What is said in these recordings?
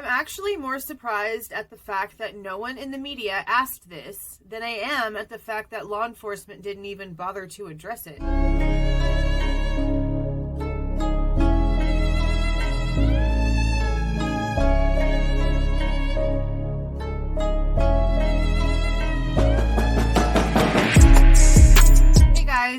I'm actually more surprised at the fact that no one in the media asked this than I am at the fact that law enforcement didn't even bother to address it.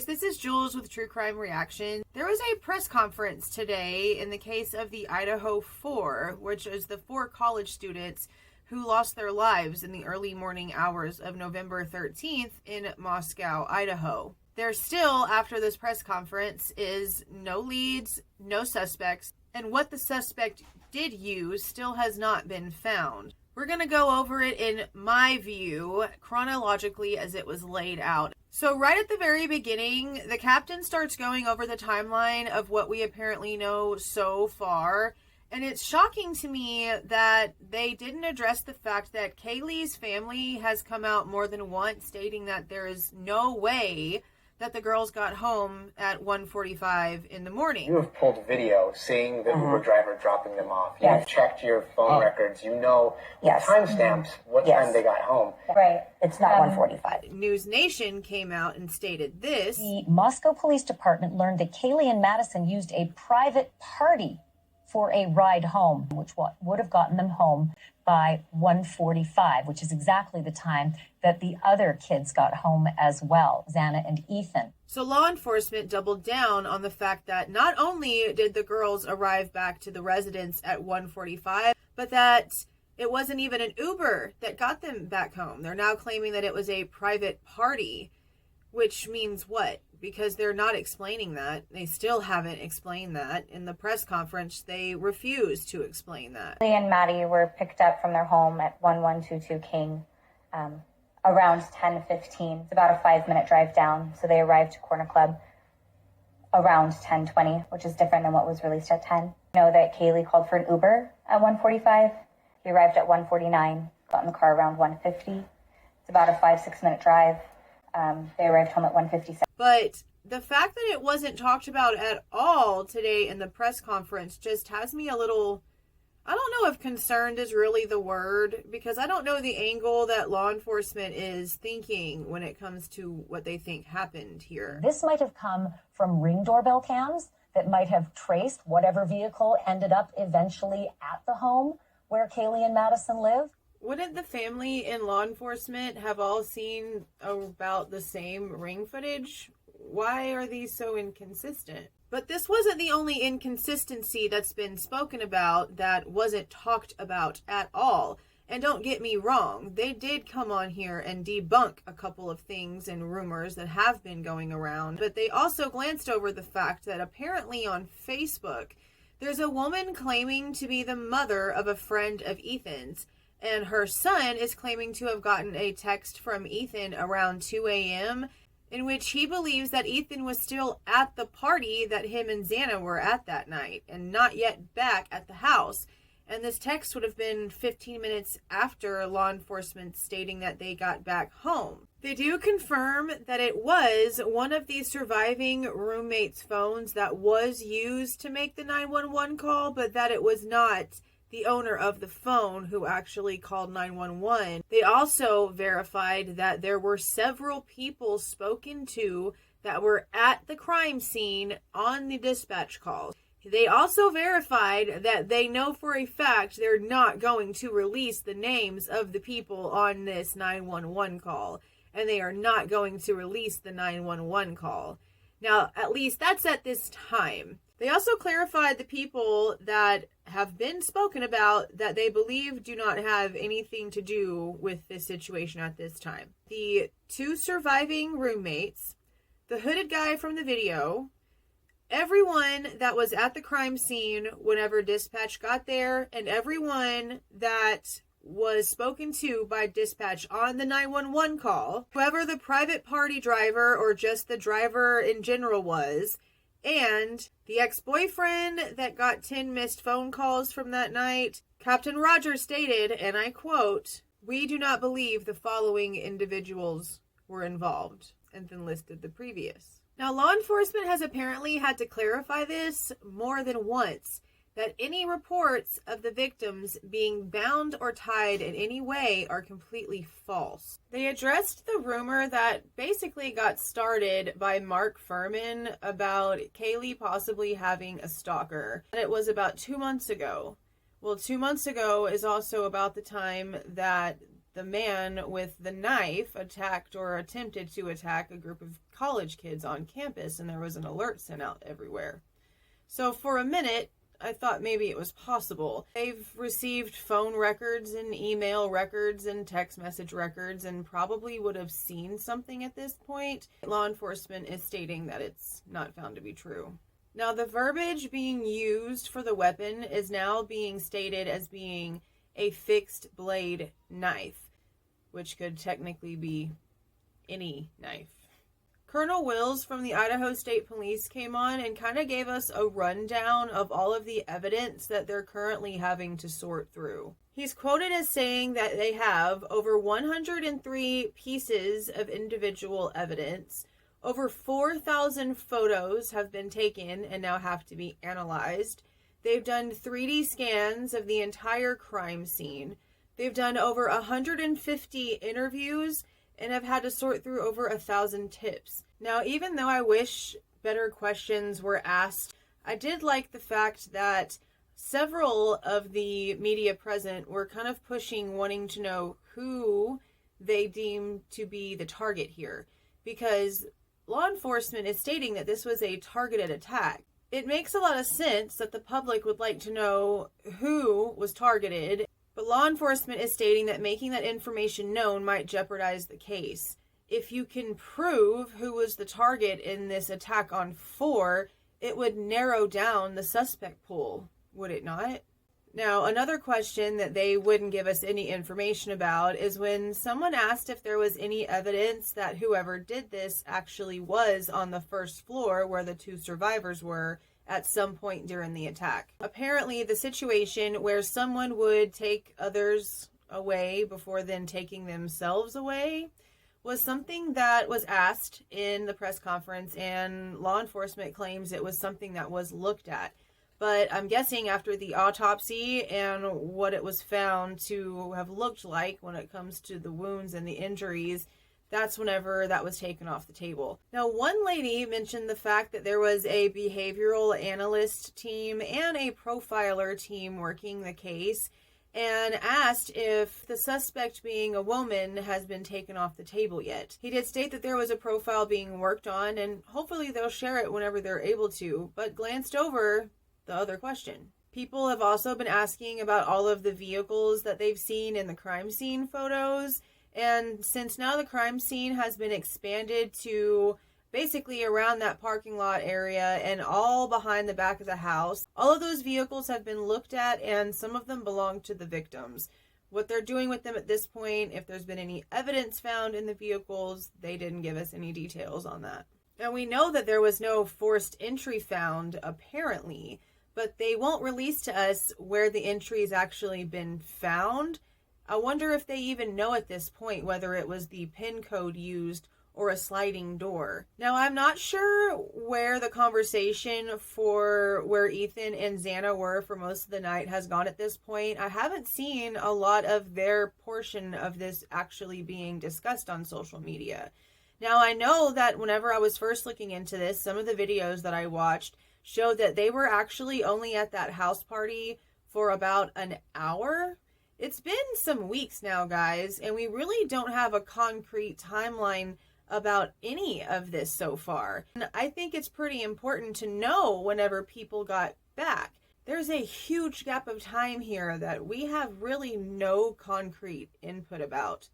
This is Jules with True Crime Reaction. There was a press conference today in the case of the Idaho 4, which is the 4 college students who lost their lives in the early morning hours of November 13th in Moscow, Idaho. There still, after this press conference, is no leads, no suspects, and what the suspect did use still has not been found. We're going to go over it in my view, chronologically as it was laid out. So right at the very beginning, the captain starts going over the timeline of what we apparently know so far. And it's shocking to me that they didn't address the fact that Kaylee's family has come out more than once stating that there is no way that the girls got home at 1:45 in the morning. You have pulled video seeing the Uber driver dropping them off. You've checked your phone records. You know timestamps, what time they got home. Right. It's not 1:45. News Nation came out and stated this. The Moscow Police Department learned that Kaylee and Madison used a private party for a ride home, which would have gotten them home by 1:45, which is exactly the time that the other kids got home as well, Xana and Ethan. So law enforcement doubled down on the fact that not only did the girls arrive back to the residence at 1:45, but that it wasn't even an Uber that got them back home. They're now claiming that it was a private party, which means what? Because they're not explaining that. They still haven't explained that. In the press conference, they refuse to explain that. Lee and Maddie were picked up from their home at 1122 King around 10:15. It's about a 5-minute drive down. So they arrived to Corner Club around 10:20, which is different than what was released at 10. I know that Kaylee called for an Uber at 1:45. He arrived at 1:49, got in the car around 1:50. It's about a 5-6 minute drive. They arrived home at 1:57. But the fact that it wasn't talked about at all today in the press conference just has me a little, I don't know if concerned is really the word, because I don't know the angle that law enforcement is thinking when it comes to what they think happened here. This might have come from Ring doorbell cams that might have traced whatever vehicle ended up eventually at the home where Kaylee and Madison live. Wouldn't the family and law enforcement have all seen about the same Ring footage? Why are these so inconsistent? But this wasn't the only inconsistency that's been spoken about that wasn't talked about at all. And don't get me wrong, they did come on here and debunk a couple of things and rumors that have been going around. But they also glanced over the fact that apparently on Facebook, there's a woman claiming to be the mother of a friend of Ethan's. And her son is claiming to have gotten a text from Ethan around 2 a.m. in which he believes that Ethan was still at the party that him and Xana were at that night and not yet back at the house. And this text would have been 15 minutes after law enforcement stating that they got back home. They do confirm that it was one of the surviving roommates' phones that was used to make the 911 call, but that it was not the owner of the phone who actually called 911. They also verified that there were several people spoken to that were at the crime scene on the dispatch calls. They also verified that they know for a fact they're not going to release the names of the people on this 911 call, and they are not going to release the 911 call. Now, at least that's at this time. They also clarified the people that have been spoken about that they believe do not have anything to do with this situation at this time. The 2 surviving roommates, the hooded guy from the video, everyone that was at the crime scene whenever dispatch got there, and everyone that was spoken to by dispatch on the 911 call, whoever the private party driver or just the driver in general was, and the ex-boyfriend that got 10 missed phone calls from that night. Captain Rogers stated, and I quote, "We do not believe the following individuals were involved," and then listed the previous. Now, law enforcement has apparently had to clarify this more than once. that any reports of the victims being bound or tied in any way are completely false. They addressed the rumor that basically got started by Mark Furman about Kaylee possibly having a stalker. And it was about 2 months ago. Well, 2 months ago is also about the time that the man with the knife attacked or attempted to attack a group of college kids on campus, and there was an alert sent out everywhere. So for a minute, I thought maybe it was possible. They've received phone records and email records and text message records and probably would have seen something at this point. Law enforcement is stating that it's not found to be true. Now, the verbiage being used for the weapon is now being stated as being a fixed blade knife, which could technically be any knife. Colonel Wills from the Idaho State Police came on and kind of gave us a rundown of all of the evidence that they're currently having to sort through. He's quoted as saying that they have over 103 pieces of individual evidence. Over 4,000 photos have been taken and now have to be analyzed. They've done 3D scans of the entire crime scene. They've done over 150 interviews and have had to sort through over 1,000 tips. Now, even though I wish better questions were asked, I did like the fact that several of the media present were kind of pushing, wanting to know who they deemed to be the target here, because law enforcement is stating that this was a targeted attack. It makes a lot of sense that the public would like to know who was targeted, but law enforcement is stating that making that information known might jeopardize the case. If you can prove who was the target in this attack on 4, it would narrow down the suspect pool, would it not? Now, another question that they wouldn't give us any information about is when someone asked if there was any evidence that whoever did this actually was on the first floor where the 2 survivors were at some point during the attack. Apparently, the situation where someone would take others away before then taking themselves away was something that was asked in the press conference, and law enforcement claims it was something that was looked at. But I'm guessing after the autopsy and what it was found to have looked like when it comes to the wounds and the injuries, that's whenever that was taken off the table. Now, one lady mentioned the fact that there was a behavioral analyst team and a profiler team working the case, and asked if the suspect being a woman has been taken off the table yet. He did state that there was a profile being worked on, and hopefully they'll share it whenever they're able to, but glanced over the other question. People have also been asking about all of the vehicles that they've seen in the crime scene photos. And since now the crime scene has been expanded to basically around that parking lot area and all behind the back of the house, all of those vehicles have been looked at, and some of them belong to the victims. What they're doing with them at this point, if there's been any evidence found in the vehicles, they didn't give us any details on that. Now, we know that there was no forced entry found, apparently, but they won't release to us where the entry's actually been found. I wonder if they even know at this point whether it was the PIN code used or a sliding door. Now, I'm not sure where the conversation for where Ethan and Xana were for most of the night has gone at this point. I haven't seen a lot of their portion of this actually being discussed on social media. Now, I know that whenever I was first looking into this, some of the videos that I watched showed that they were actually only at that house party for about an hour. It's been some weeks now, guys, and we really don't have a concrete timeline about any of this so far. And I think it's pretty important to know whenever people got back. There's a huge gap of time here that we have really no concrete input about.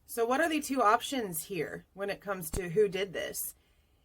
So what are the 2 options here when it comes to who did this?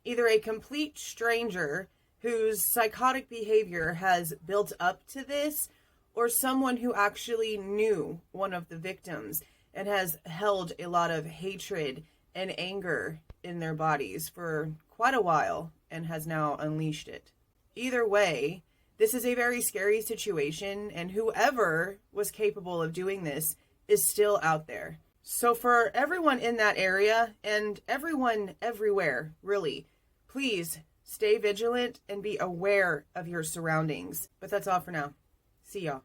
Either a complete stranger whose psychotic behavior has built up to this, or someone who actually knew one of the victims and has held a lot of hatred and anger in their bodies for quite a while and has now unleashed it. Either way, this is a very scary situation, and whoever was capable of doing this is still out there. So for everyone in that area, and everyone everywhere, really, please Stay vigilant and be aware of your surroundings. But that's all for now. See y'all.